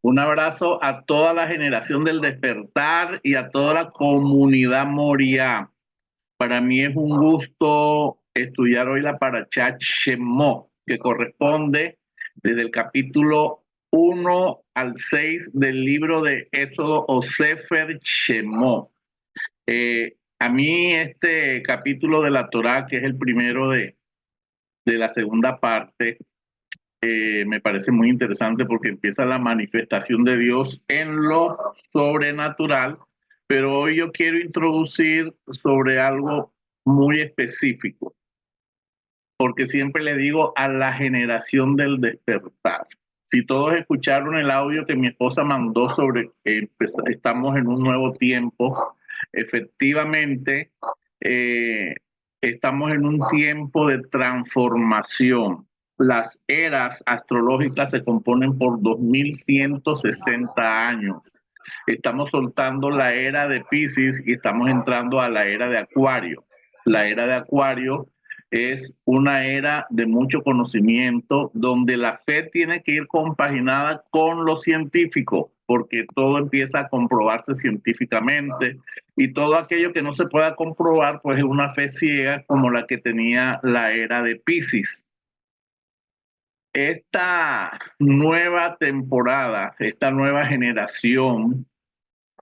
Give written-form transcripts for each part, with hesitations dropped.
Un abrazo a toda la generación del despertar y a toda la comunidad Moria. Para mí es un gusto estudiar hoy la Parashat Shemot, que corresponde desde el capítulo 1 al 6 del libro de Éxodo o Sefer Shemot. A mí este capítulo de la Torá, que es el primero de la segunda parte, me parece muy interesante porque empieza la manifestación de Dios en lo sobrenatural, pero hoy yo quiero introducir sobre algo muy específico, porque siempre le digo a la generación del despertar. Si todos escucharon el audio que mi esposa mandó sobre que estamos en un nuevo tiempo, efectivamente eh, estamos en un tiempo de transformación. Las eras astrológicas se componen por 2160 años. Estamos soltando la era de Piscis y estamos entrando a la era de Acuario. La era de Acuario es una era de mucho conocimiento donde la fe tiene que ir compaginada con lo científico, porque todo empieza a comprobarse científicamente y todo aquello que no se pueda comprobar, pues es una fe ciega como la que tenía la era de Piscis. Esta nueva temporada, esta nueva generación,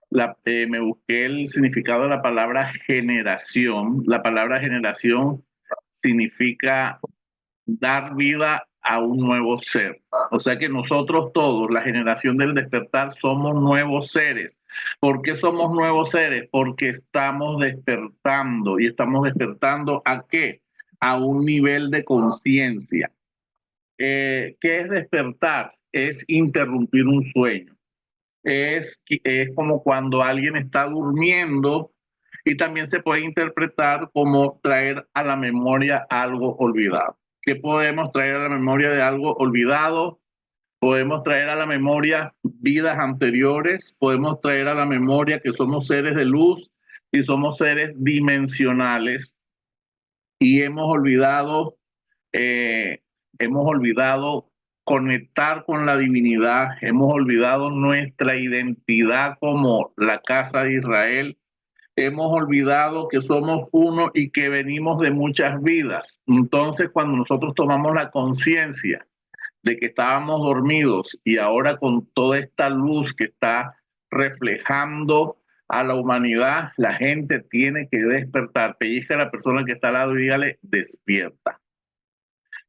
me busqué el significado de la palabra generación. La palabra generación significa dar vida a un nuevo ser. O sea que nosotros todos, la generación del despertar, somos nuevos seres. ¿Por qué somos nuevos seres? Porque estamos despertando. ¿Y estamos despertando a qué? A un nivel de conciencia. ¿Qué es despertar? Es interrumpir un sueño. Es como cuando alguien está durmiendo y también se puede interpretar como traer a la memoria algo olvidado. ¿Qué podemos traer a la memoria de algo olvidado? Podemos traer a la memoria vidas anteriores, podemos traer a la memoria que somos seres de luz y somos seres dimensionales y eh, hemos olvidado conectar con la divinidad, hemos olvidado nuestra identidad como la casa de Israel, hemos olvidado que somos uno y que venimos de muchas vidas. Entonces, cuando nosotros tomamos la conciencia de que estábamos dormidos y ahora con toda esta luz que está reflejando a la humanidad, la gente tiene que despertar. Pellizca a la persona que está al lado y dígale, despierta.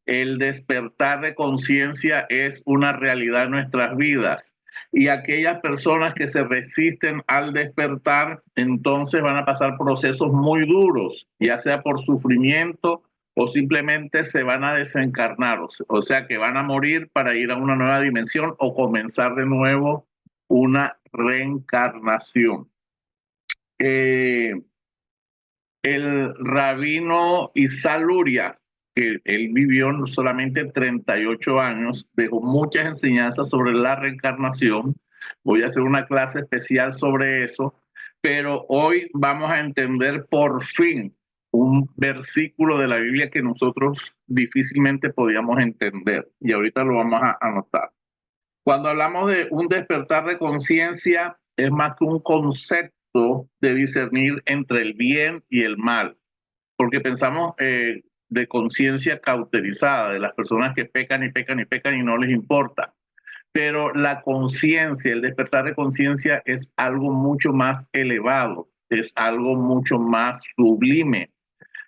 El despertar de conciencia es una realidad en nuestras vidas. Y aquellas personas que se resisten al despertar, entonces van a pasar procesos muy duros, ya sea por sufrimiento o simplemente se van a desencarnar, o sea que van a morir para ir a una nueva dimensión o comenzar de nuevo una reencarnación. Eh, el rabino Isaluria, que él vivió solamente 38 años, dejó muchas enseñanzas sobre la reencarnación. Voy a hacer una clase especial sobre eso, pero hoy vamos a entender por fin un versículo de la Biblia que nosotros difícilmente podíamos entender y ahorita lo vamos a anotar. Cuando hablamos de un despertar de conciencia, es más que un concepto de discernir entre el bien y el mal, porque pensamos de conciencia cauterizada, de las personas que pecan y pecan y pecan y no les importa. Pero la conciencia, el despertar de conciencia es algo mucho más elevado, es algo mucho más sublime.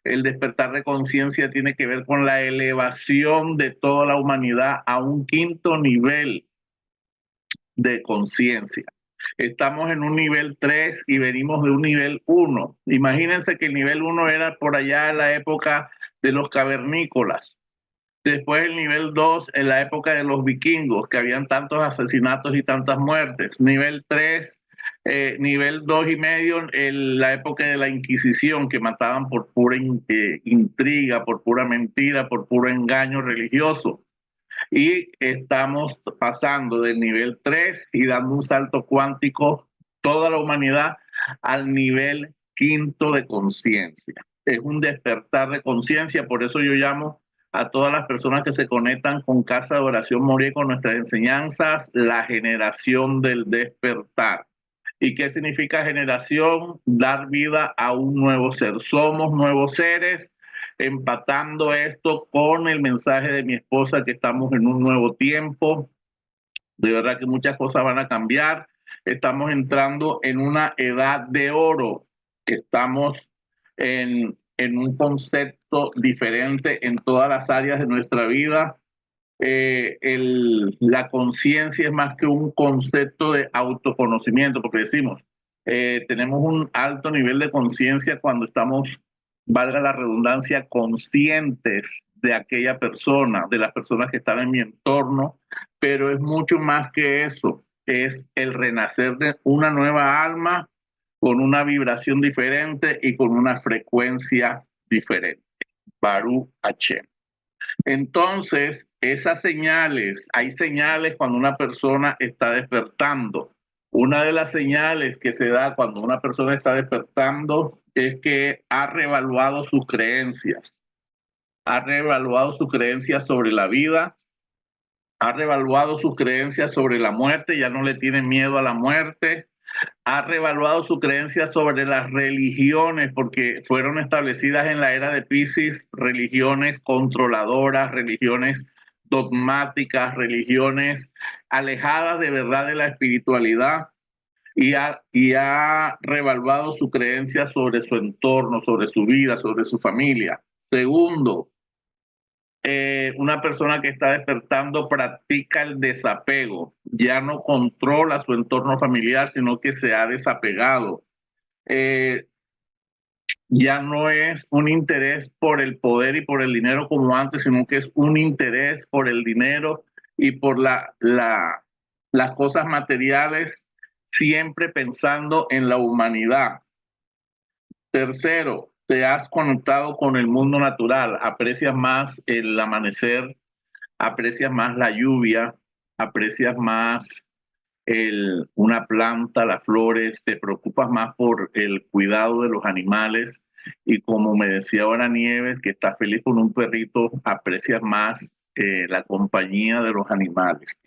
El despertar de conciencia tiene que ver con la elevación de toda la humanidad a un quinto nivel de conciencia. Estamos en un nivel 3 y venimos de un nivel 1. Imagínense que el nivel 1 era por allá en la época de los cavernícolas. Después el nivel 2 en la época de los vikingos, que habían tantos asesinatos y tantas muertes. Nivel 3, nivel 2 y medio en la época de la Inquisición, que mataban por pura intriga, por pura mentira, por puro engaño religioso. Y estamos pasando del nivel 3 y dando un salto cuántico toda la humanidad al nivel quinto de conciencia. Es un despertar de conciencia, por eso yo llamo a todas las personas que se conectan con Casa de Oración Morir con nuestras enseñanzas, la generación del despertar. ¿Y qué significa generación? Dar vida a un nuevo ser. Somos nuevos seres, empatando esto con el mensaje de mi esposa que estamos en un nuevo tiempo. De verdad que muchas cosas van a cambiar. Estamos entrando en una edad de oro. Estamos en un concepto diferente en todas las áreas de nuestra vida. La conciencia es más que un concepto de autoconocimiento, porque decimos, tenemos un alto nivel de conciencia cuando estamos, valga la redundancia, conscientes de aquella persona, de las personas que están en mi entorno, pero es mucho más que eso, es el renacer de una nueva alma con una vibración diferente y con una frecuencia diferente. Baruch Hashem. Entonces, esas señales, hay señales cuando una persona está despertando. Una de las señales que se da cuando una persona está despertando es que ha reevaluado sus creencias. Ha reevaluado sus creencias sobre la vida, ha reevaluado sus creencias sobre la muerte, ya no le tiene miedo a la muerte, ha reevaluado su creencia sobre las religiones, porque fueron establecidas en la era de Piscis religiones controladoras, religiones dogmáticas, religiones alejadas de verdad de la espiritualidad, y ha reevaluado su creencia sobre su entorno, sobre su vida, sobre su familia. Segundo, una persona que está despertando practica el desapego, ya no controla su entorno familiar, sino que se ha desapegado. Eh, ya no es un interés por el poder y por el dinero como antes, sino que es un interés por el dinero y por las cosas materiales, siempre pensando en la humanidad. Tercero, te has conectado con el mundo natural, aprecias más el amanecer, aprecias más la lluvia, aprecias más una planta, las flores, te preocupas más por el cuidado de los animales, y como me decía ahora Nieves, que está feliz con un perrito, aprecias más la compañía de los animales.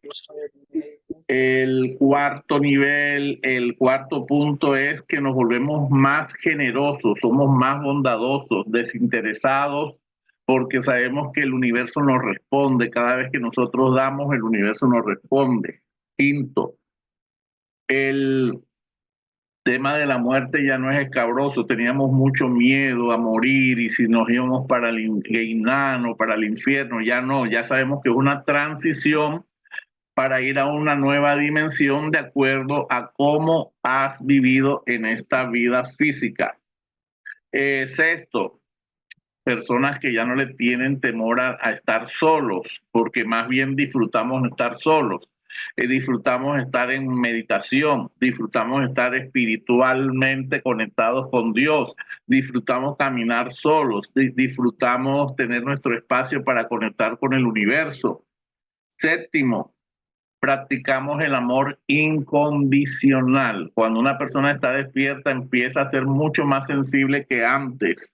El cuarto nivel, el cuarto punto es que nos volvemos más generosos, somos más bondadosos, desinteresados, porque sabemos que el universo nos responde. Cada vez que nosotros damos, el universo nos responde. Quinto, el tema de la muerte ya no es escabroso. Teníamos mucho miedo a morir y si nos íbamos para el Geinán o para el infierno, ya no, ya sabemos que es una transición para ir a una nueva dimensión de acuerdo a cómo has vivido en esta vida física. Sexto, personas que ya no le tienen temor a estar solos, porque más bien disfrutamos estar solos. Disfrutamos estar en meditación, disfrutamos estar espiritualmente conectados con Dios, disfrutamos caminar solos, disfrutamos tener nuestro espacio para conectar con el universo. Séptimo, practicamos el amor incondicional. Cuando una persona está despierta, empieza a ser mucho más sensible que antes.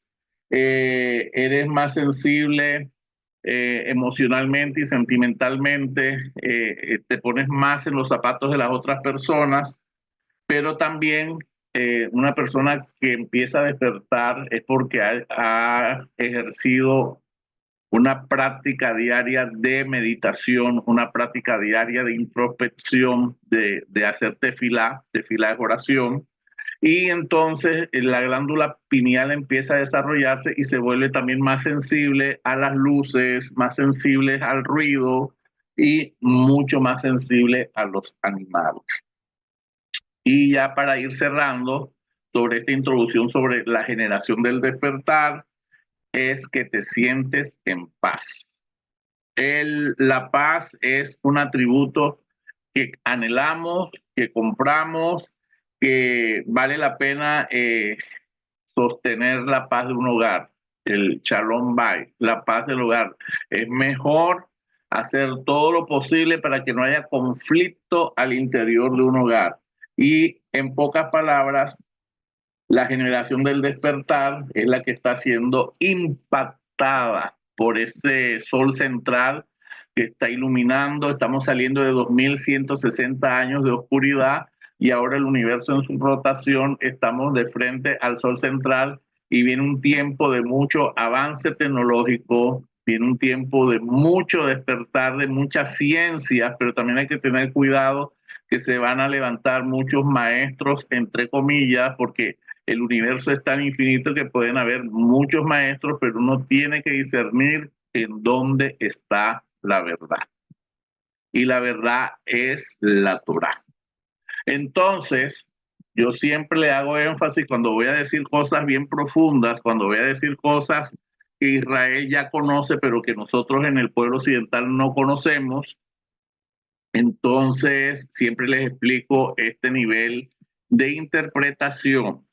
Eres más sensible emocionalmente y sentimentalmente, te pones más en los zapatos de las otras personas, pero también una persona que empieza a despertar es porque ha ejercido una práctica diaria de meditación, una práctica diaria de introspección, de hacer tefilá es oración, y entonces la glándula pineal empieza a desarrollarse y se vuelve también más sensible a las luces, más sensible al ruido y mucho más sensible a los animales. Y ya para ir cerrando sobre esta introducción sobre la generación del despertar, es que te sientes en paz. La paz es un atributo que anhelamos, que compramos, que vale la pena sostener la paz de un hogar, el Shalom Bay, la paz del hogar. Es mejor hacer todo lo posible para que no haya conflicto al interior de un hogar. Y en pocas palabras, la generación del despertar es la que está siendo impactada por ese sol central que está iluminando. Estamos saliendo de 2160 años de oscuridad y ahora el universo en su rotación estamos de frente al sol central y viene un tiempo de mucho avance tecnológico, viene un tiempo de mucho despertar de muchas ciencias, pero también hay que tener cuidado que se van a levantar muchos maestros, entre comillas, porque el universo es tan infinito que pueden haber muchos maestros, pero uno tiene que discernir en dónde está la verdad. Y la verdad es la Torá. Entonces, yo siempre le hago énfasis cuando voy a decir cosas bien profundas, cuando voy a decir cosas que Israel ya conoce, pero que nosotros en el pueblo occidental no conocemos. Entonces, siempre les explico este nivel de interpretación,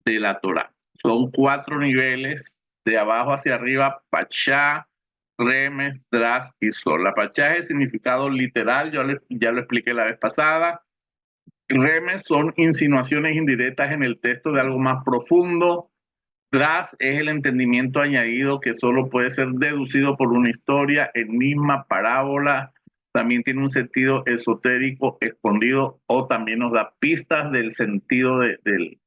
de la Torah. Son 4 niveles, de abajo hacia arriba: Pachá, Remes, Dras y Sol. La Pachá es el significado literal, ya lo expliqué la vez pasada. Remes son insinuaciones indirectas en el texto de algo más profundo. Dras es el entendimiento añadido que solo puede ser deducido por una historia, enigma, parábola. También tiene un sentido esotérico escondido o también nos da pistas del sentido del.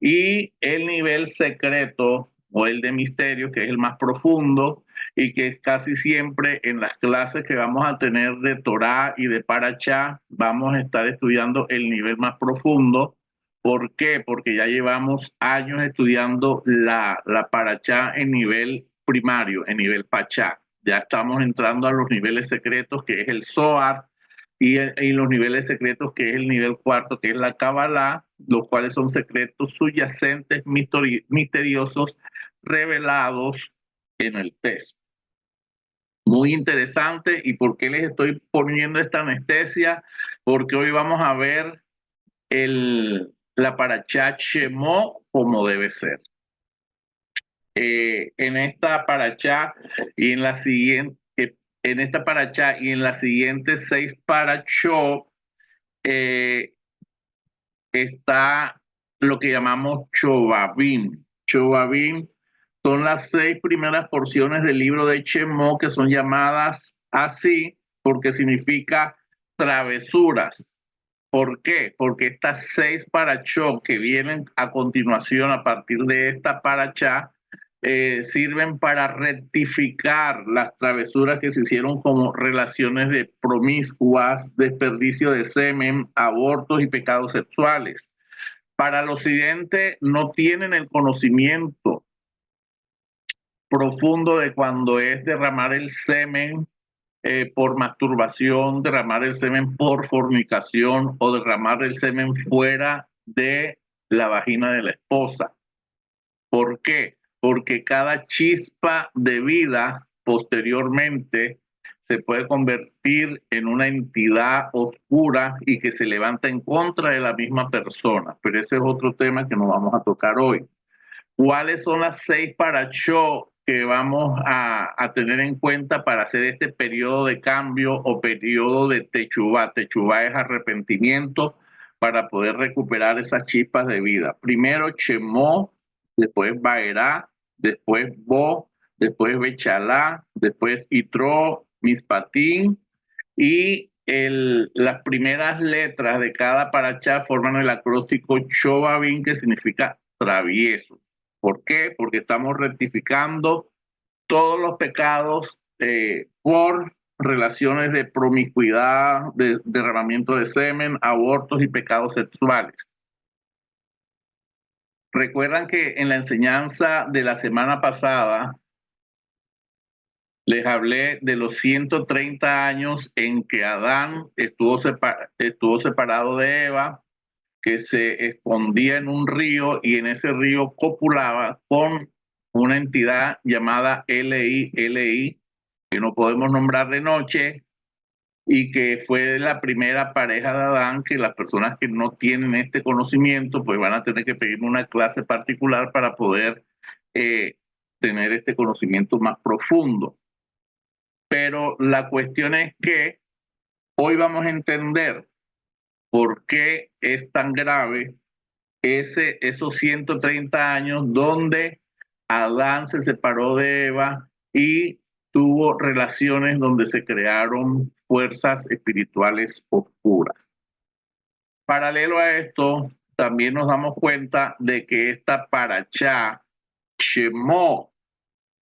Y el nivel secreto o el de misterio, que es el más profundo y que casi siempre en las clases que vamos a tener de Torá y de Parachá, vamos a estar estudiando el nivel más profundo. ¿Por qué? Porque ya llevamos años estudiando la Parachá en nivel primario, en nivel Pachá. Ya estamos entrando a los niveles secretos, que es el Zohar, y los niveles secretos, que es el nivel cuarto, que es la Kabbalah, los cuales son secretos subyacentes, misteriosos, revelados en el texto. Muy interesante. ¿Y por qué les estoy poniendo esta anestesia? Porque hoy vamos a ver la Parashá Shemot como debe ser. En esta Parashá y en la siguiente, en esta Parashá y en las siguientes 6 Parashot, está lo que llamamos Chovavim. Chovavim son las 6 primeras porciones del libro de Shemot, que son llamadas así porque significa travesuras. ¿Por qué? Porque estas 6 parachot que vienen a continuación a partir de esta parachá sirven para rectificar las travesuras que se hicieron como relaciones de promiscuas, desperdicio de semen, abortos y pecados sexuales. Para el occidente no tienen el conocimiento profundo de cuando es derramar el semen por masturbación, derramar el semen por fornicación o derramar el semen fuera de la vagina de la esposa. ¿Por qué? Porque cada chispa de vida posteriormente se puede convertir en una entidad oscura y que se levanta en contra de la misma persona. Pero ese es otro tema que no vamos a tocar hoy. ¿Cuáles son las 6 parashot que vamos a tener en cuenta para hacer este periodo de cambio o periodo de techuvá? Techuvá es arrepentimiento para poder recuperar esas chispas de vida. Primero Shemot, después Baerá, después Bo, después Bechalá, después Itro, Mispatín, y las primeras letras de cada parachá forman el acróstico Chovavim, que significa travieso. ¿Por qué? Porque estamos rectificando todos los pecados por relaciones de promiscuidad, de derramamiento de semen, abortos y pecados sexuales. Recuerdan que en la enseñanza de la semana pasada les hablé de los 130 años en que Adán estuvo separado de Eva, que se escondía en un río y en ese río copulaba con una entidad llamada Li, que no podemos nombrar de noche, y que fue la primera pareja de Adán, que las personas que no tienen este conocimiento pues van a tener que pedir una clase particular para poder tener este conocimiento más profundo. Pero la cuestión es que hoy vamos a entender por qué es tan grave esos 130 años donde Adán se separó de Eva y tuvo relaciones donde se crearon fuerzas espirituales oscuras. Paralelo a esto, también nos damos cuenta de que esta parachá, Shemó,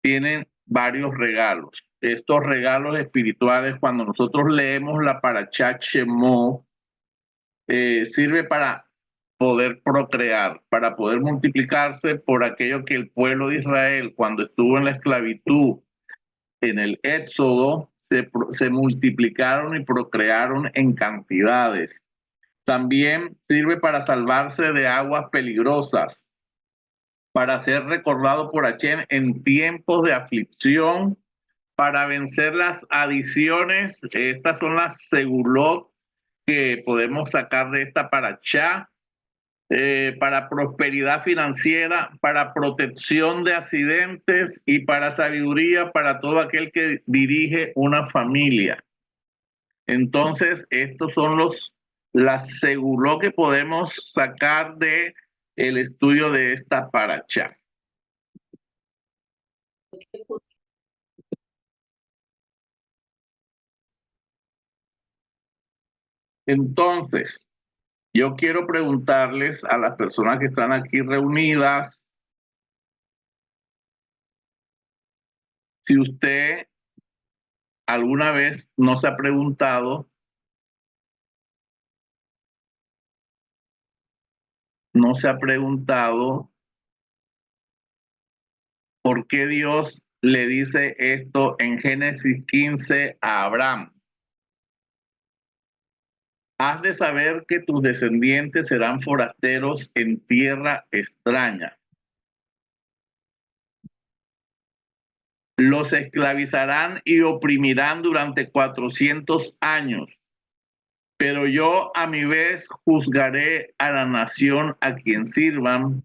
tienen varios regalos. Estos regalos espirituales, cuando nosotros leemos la parachá Shemó, sirve para poder procrear, para poder multiplicarse por aquello que el pueblo de Israel, cuando estuvo en la esclavitud, en el Éxodo, se multiplicaron y procrearon en cantidades. También sirve para salvarse de aguas peligrosas, para ser recordado por Hashem en tiempos de aflicción, para vencer las adiciones. Estas son las segulot que podemos sacar de esta parachá, para prosperidad financiera, para protección de accidentes y para sabiduría para todo aquel que dirige una familia. Entonces, estos son las segulot que podemos sacar de el estudio de esta parachá. Entonces, yo quiero preguntarles a las personas que están aquí reunidas, si usted alguna vez no se ha preguntado, por qué Dios le dice esto en Génesis 15 a Abraham. Has de saber que tus descendientes serán forasteros en tierra extraña. Los esclavizarán y oprimirán durante 400 años. Pero yo a mi vez juzgaré a la nación a quien sirvan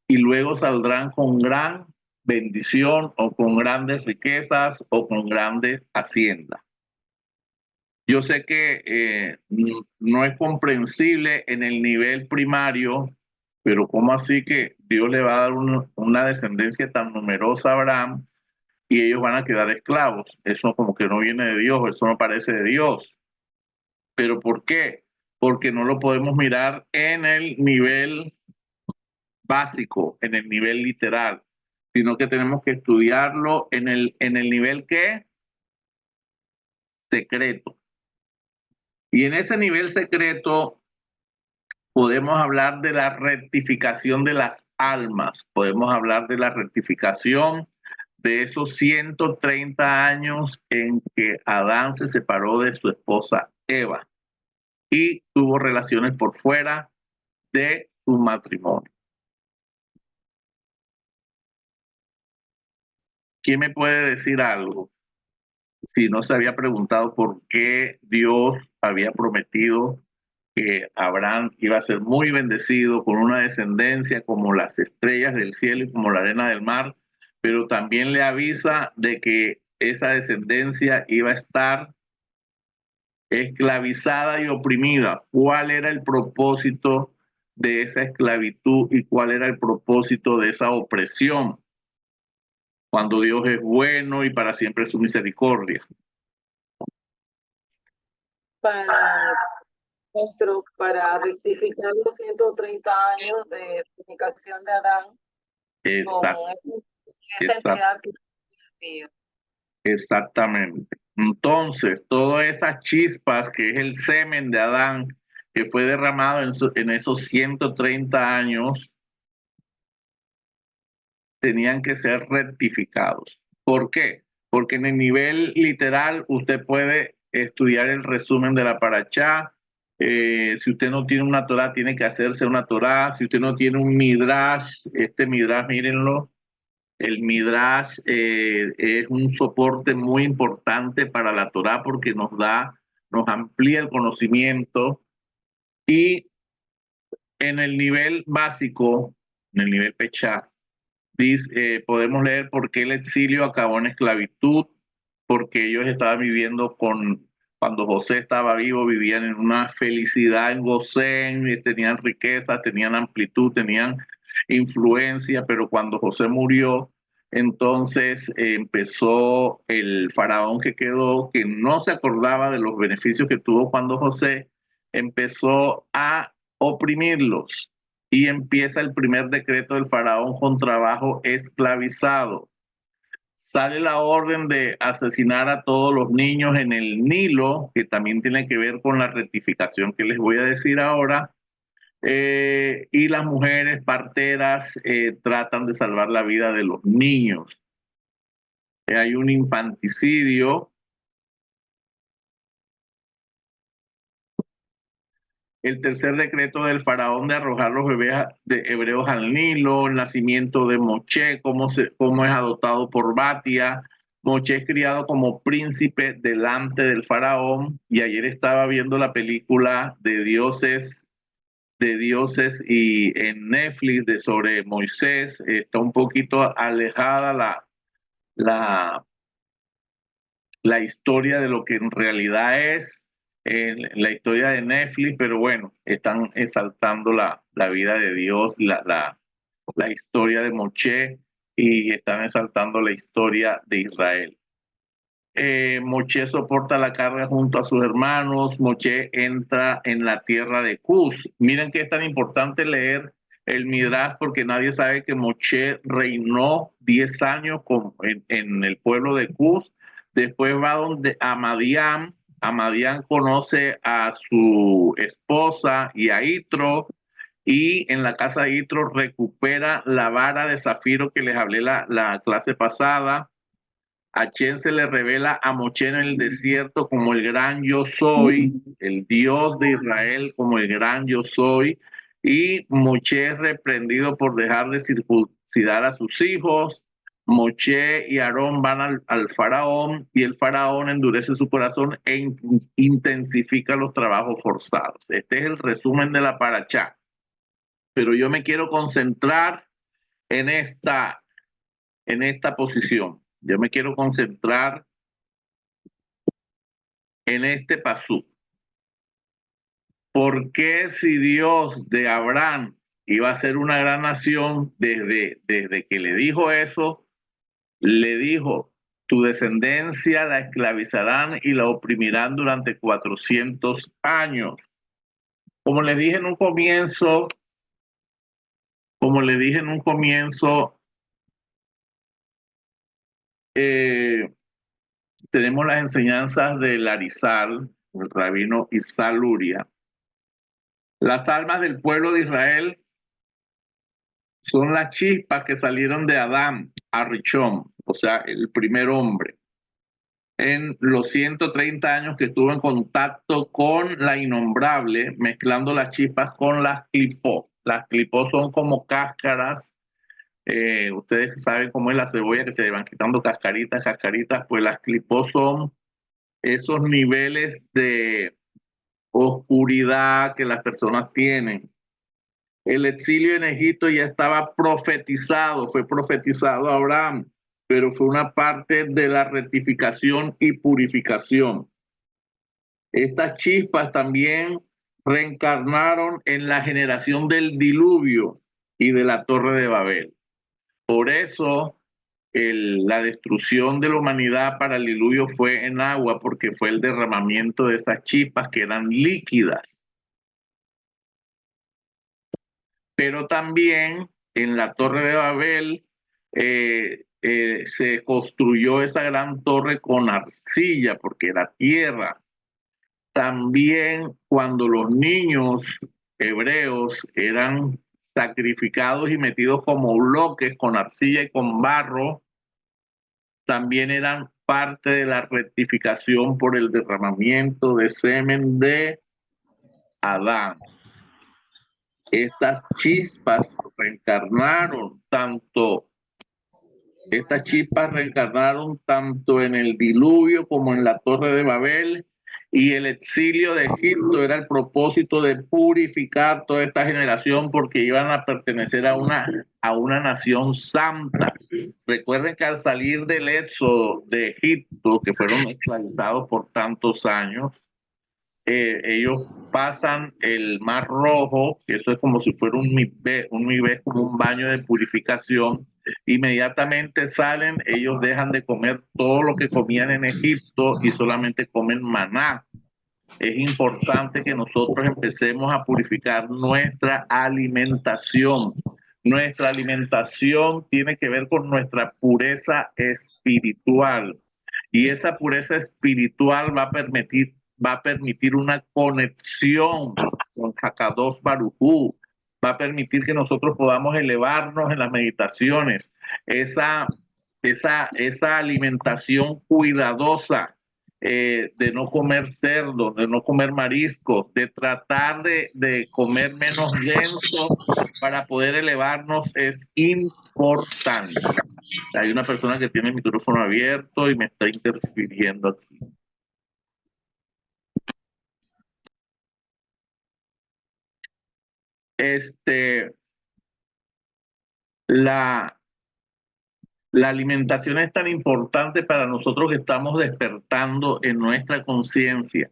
y luego saldrán con gran bendición o con grandes riquezas o con grandes haciendas. Yo sé que no es comprensible en el nivel primario, pero ¿cómo así que Dios le va a dar una descendencia tan numerosa a Abraham y ellos van a quedar esclavos? Eso como que no viene de Dios, eso no parece de Dios. ¿Pero por qué? Porque no lo podemos mirar en el nivel básico, en el nivel literal, sino que tenemos que estudiarlo en el nivel ¿qué? Secreto. Y en ese nivel secreto podemos hablar de la rectificación de las almas, podemos hablar de la rectificación de esos 130 años en que Adán se separó de su esposa Eva y tuvo relaciones por fuera de su matrimonio. ¿Quién me puede decir algo? Si no se había preguntado por qué Dios había prometido que Abraham iba a ser muy bendecido con una descendencia como las estrellas del cielo y como la arena del mar, pero también le avisa de que esa descendencia iba a estar esclavizada y oprimida. ¿Cuál era el propósito de esa esclavitud y cuál era el propósito de esa opresión? Cuando Dios es bueno y para siempre su misericordia. Para rectificar los 130 años de fornicación de Adán. Exactamente. Entonces, todas esas chispas que es el semen de Adán, que fue derramado en esos 130 años, tenían que ser rectificados. ¿Por qué? Porque en el nivel literal usted puede estudiar el resumen de la parachá. Si usted no tiene una Torá, tiene que hacerse una Torá. Si usted no tiene un Midrash, este Midrash, mírenlo. El Midrash es un soporte muy importante para la Torá porque nos amplía el conocimiento. Y en el nivel básico, en el nivel Pechá, podemos leer por qué el exilio acabó en esclavitud, porque ellos estaban viviendo con Cuando José estaba vivo, vivían en una felicidad en Gosén, tenían riquezas, tenían amplitud, tenían influencia, pero cuando José murió, entonces empezó el faraón que quedó, que no se acordaba de los beneficios que tuvo cuando José, empezó a oprimirlos y empieza el primer decreto del faraón con trabajo esclavizado. Sale la orden de asesinar a todos los niños en el Nilo, que también tiene que ver con la rectificación que les voy a decir ahora, y las mujeres parteras tratan de salvar la vida de los niños. Hay un infanticidio. El tercer decreto del faraón de arrojar los bebés de hebreos al Nilo, el nacimiento de Moché, cómo es adoptado por Batia. Moché es criado como príncipe delante del faraón, y ayer estaba viendo la película de dioses y en Netflix sobre Moisés. Está un poquito alejada la, la historia de lo que en realidad es la historia de Netflix, pero bueno, están exaltando la vida de Dios, la historia de Moché, y están exaltando la historia de Israel. Moché soporta la carga junto a sus hermanos. Moché entra en la tierra de Cus. Miren que es tan importante leer el Midrash, porque nadie sabe que Moché reinó 10 años en el pueblo de Cus. Después va donde a Madián. A Madián conoce a su esposa y a Itro, y en la casa de Itro recupera la vara de zafiro que les hablé la clase pasada. Achén se le revela a Moché en el desierto como el gran yo soy, el Dios de Israel como el gran yo soy, y Moché es reprendido por dejar de circuncidar a sus hijos. Moché y Aarón van al faraón, y el faraón endurece su corazón e intensifica los trabajos forzados. Este es el resumen de la parachá, pero yo me quiero concentrar en esta posición. Yo me quiero concentrar en este pasú. ¿Por qué, si Dios de Abraham iba a ser una gran nación, desde que le dijo eso, le dijo: tu descendencia la esclavizarán y la oprimirán durante 400 años? Como les dije en un comienzo, como le dije en un comienzo, tenemos las enseñanzas del Arizal, el rabino Isal Luria. Las almas del pueblo de Israel son las chispas que salieron de Adán a Richón, o sea, el primer hombre, en los 130 años que estuvo en contacto con la innombrable, mezclando las chispas con las clipó. Las clipó son como cáscaras. Ustedes saben cómo es la cebolla, que se van quitando cascaritas, cascaritas. Pues las clipó son esos niveles de oscuridad que las personas tienen. El exilio en Egipto ya estaba profetizado, fue profetizado a Abraham, pero fue una parte de la rectificación y purificación. Estas chispas también reencarnaron en la generación del diluvio y de la Torre de Babel. Por eso la destrucción de la humanidad para el diluvio fue en agua, porque fue el derramamiento de esas chispas que eran líquidas. Pero también en la Torre de Babel se construyó esa gran torre con arcilla, porque era tierra. También cuando los niños hebreos eran sacrificados y metidos como bloques con arcilla y con barro, también eran parte de la rectificación por el derramamiento de semen de Adán. Estas chispas reencarnaron tanto Estas chispas reencarnaron tanto en el diluvio como en la Torre de Babel, Y el exilio de Egipto era el propósito de purificar toda esta generación porque iban a pertenecer a una nación santa. Recuerden que al salir del éxodo de Egipto, que fueron esclavizados por tantos años, ellos pasan el Mar Rojo, que eso es como si fuera un mibé, como un baño de purificación. Inmediatamente salen, ellos dejan de comer todo lo que comían en Egipto y solamente comen maná. Es importante que nosotros empecemos a purificar nuestra alimentación. Nuestra alimentación tiene que ver con nuestra pureza espiritual. Y esa pureza espiritual va a permitir una conexión con Hakadosh Baruj Hu, va a permitir que nosotros podamos elevarnos en las meditaciones. Esa alimentación cuidadosa, de no comer cerdo, de no comer mariscos, de tratar de comer menos denso para poder elevarnos es importante. Hay una persona que tiene el micrófono abierto y me está interfiriendo aquí. La alimentación es tan importante para nosotros que estamos despertando en nuestra conciencia,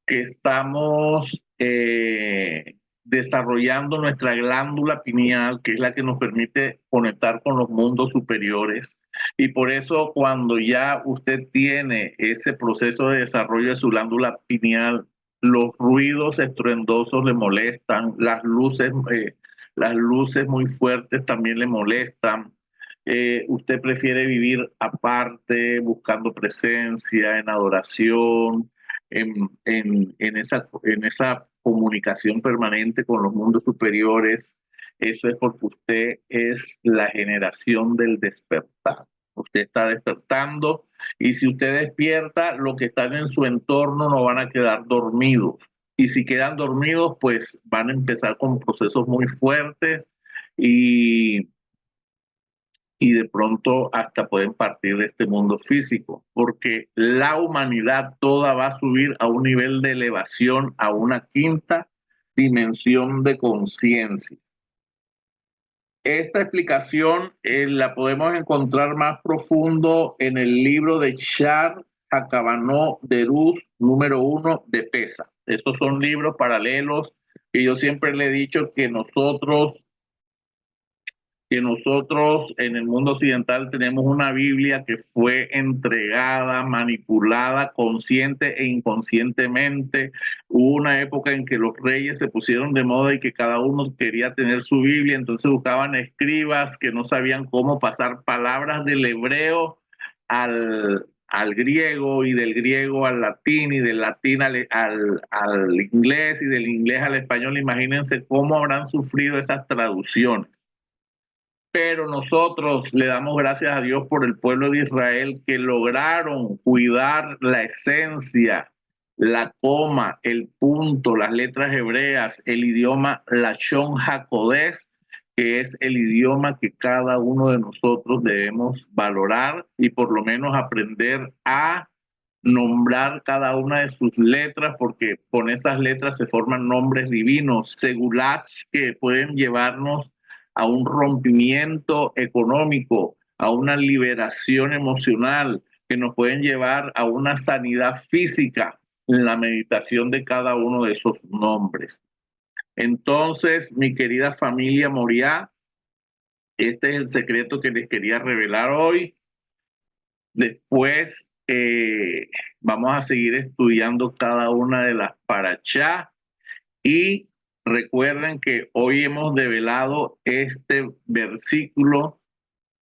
que estamos desarrollando nuestra glándula pineal, que es la que nos permite conectar con los mundos superiores. Y por eso cuando ya usted tiene ese proceso de desarrollo de su glándula pineal, los ruidos estruendosos le molestan, las luces muy fuertes también le molestan. Usted prefiere vivir aparte, buscando presencia, en adoración, en esa comunicación permanente con los mundos superiores. Eso es porque usted es la generación del despertar. Usted está despertando y si usted despierta, los que están en su entorno no van a quedar dormidos. Y si quedan dormidos, pues van a empezar con procesos muy fuertes y de pronto hasta pueden partir de este mundo físico, porque la humanidad toda va a subir a un nivel de elevación, a una quinta dimensión de conciencia. Esta explicación la podemos encontrar más profundo en el libro de Shar Hakabanot Deruz número 1 de Pesa. Estos son libros paralelos que yo siempre le he dicho que nosotros en el mundo occidental tenemos una Biblia que fue entregada, manipulada, consciente e inconscientemente. Hubo una época en que los reyes se pusieron de moda y que cada uno quería tener su Biblia, entonces buscaban escribas que no sabían cómo pasar palabras del hebreo al griego y del griego al latín y del latín al inglés y del inglés al español. Imagínense cómo habrán sufrido esas traducciones. Pero nosotros le damos gracias a Dios por el pueblo de Israel que lograron cuidar la esencia, la coma, el punto, las letras hebreas, el idioma Lashon HaKodesh, que es el idioma que cada uno de nosotros debemos valorar y por lo menos aprender a nombrar cada una de sus letras, porque con esas letras se forman nombres divinos, segulats que pueden llevarnos a un rompimiento económico, a una liberación emocional, que nos pueden llevar a una sanidad física en la meditación de cada uno de esos nombres. Entonces, mi querida familia Moriá, este es el secreto que les quería revelar hoy. Después vamos a seguir estudiando cada una de las parachá y recuerden que hoy hemos develado este versículo,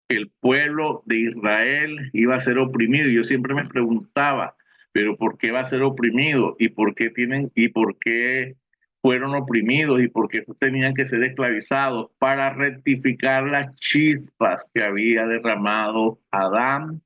que el pueblo de Israel iba a ser oprimido. Yo siempre me preguntaba, pero ¿por qué va a ser oprimido? ¿Y por qué fueron oprimidos? ¿Y por qué tenían que ser esclavizados? Para rectificar las chispas que había derramado Adán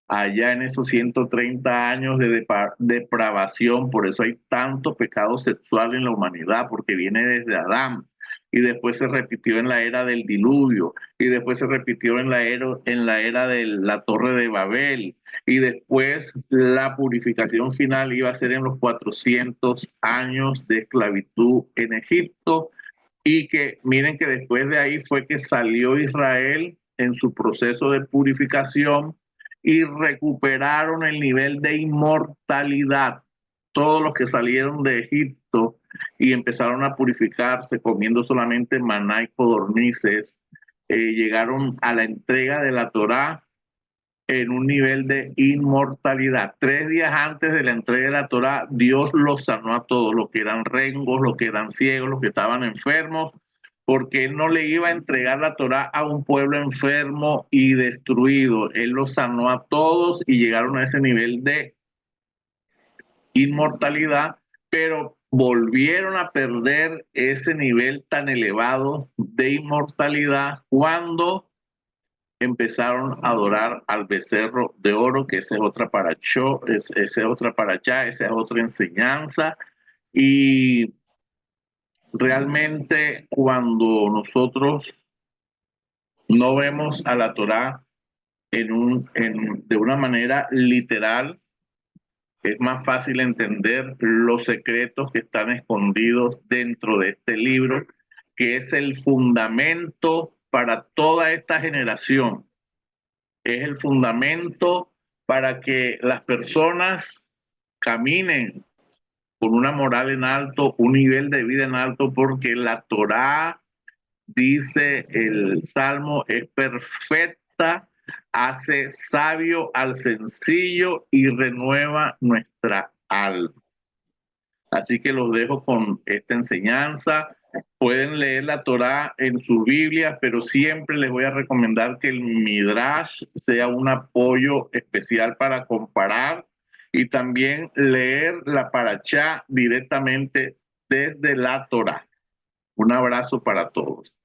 allá en esos 130 años de depravación. Por eso hay tanto pecado sexual en la humanidad, porque viene desde Adán. y después se repitió en la era del diluvio, y después se repitió en la era de la Torre de Babel, y después la purificación final iba a ser en los 400 años de esclavitud en Egipto, y que miren que después de ahí fue que salió Israel en su proceso de purificación y recuperaron el nivel de inmortalidad. Todos los que salieron de Egipto y empezaron a purificarse comiendo solamente maná y codornices, llegaron a la entrega de la Torá en un nivel de inmortalidad. 3 días antes de la entrega de la Torá, Dios los sanó a todos, los que eran rengos, los que eran ciegos, los que estaban enfermos, porque Él no le iba a entregar la Torá a un pueblo enfermo y destruido. Él los sanó a todos y llegaron a ese nivel de inmortalidad, pero volvieron a perder ese nivel tan elevado de inmortalidad cuando empezaron a adorar al becerro de oro, que esa es otra paracho, esa es otra paracha, esa es otra enseñanza. Y realmente cuando nosotros no vemos a la Torá de una manera literal, es más fácil entender los secretos que están escondidos dentro de este libro, que es el fundamento para toda esta generación. Es el fundamento para que las personas caminen con una moral en alto, un nivel de vida en alto, porque la Torá, dice el Salmo, es perfecta, hace sabio al sencillo y renueva nuestra alma. Así que los dejo con esta enseñanza. Pueden leer la Torá en sus Biblias, pero siempre les voy a recomendar que el Midrash sea un apoyo especial para comparar y también leer la Parashá directamente desde la Torá. Un abrazo para todos.